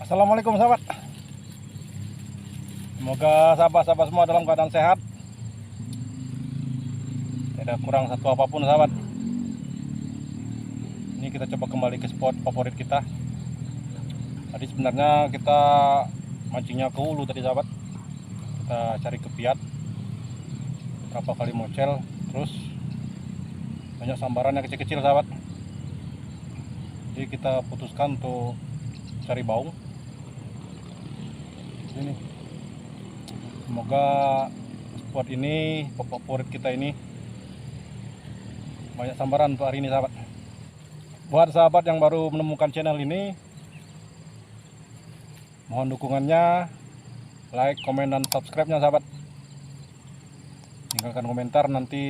Assalamualaikum sahabat. Semoga sahabat-sahabat semua dalam keadaan sehat. Tidak kurang satu apapun sahabat. Ini kita coba kembali ke spot favorit kita. Tadi sebenarnya kita mancingnya ke hulu tadi sahabat. Kita cari kepiat, berapa kali mocel, terus banyak sambaran yang kecil-kecil sahabat. Jadi kita putuskan untuk cari baung. Ini semoga spot ini favorit kita ini banyak sambaran untuk hari ini sahabat. Buat sahabat yang baru menemukan channel ini, mohon dukungannya, like, komen, dan subscribe nya sahabat. Tinggalkan komentar, nanti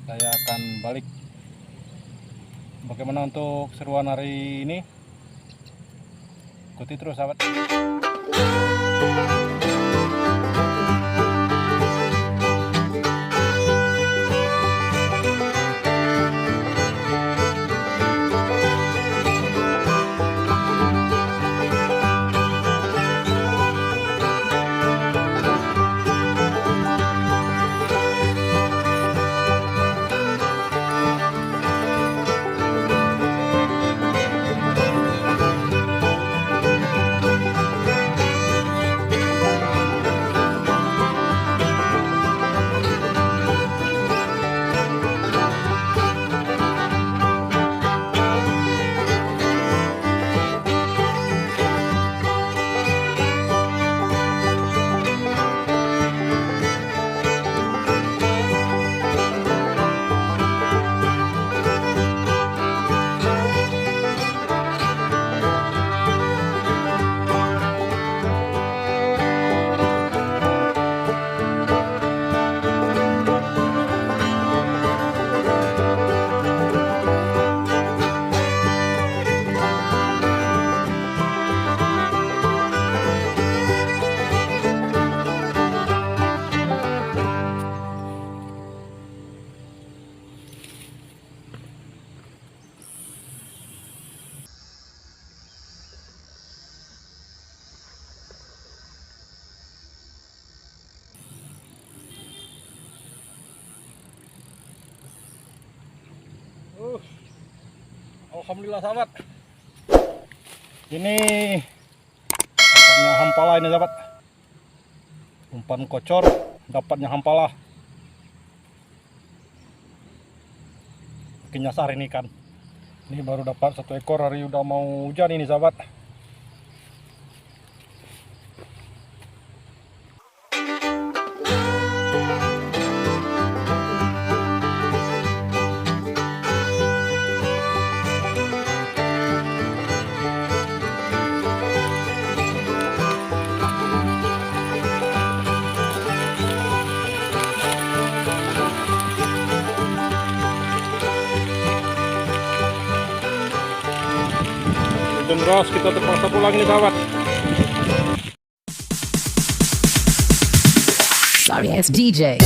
saya akan balik. Bagaimana untuk seruan hari ini? Ikuti terus sahabat. Alhamdulillah sahabat. Ini dapatnya hampala ini sahabat. Umpan kocor, dapatnya hampala. Makin nyasar ini kan. Ini baru dapat satu ekor, hari udah mau hujan ini sahabat. Hujan deras, kita terpaksa pulang nih sahabat. Sorry ass DJ.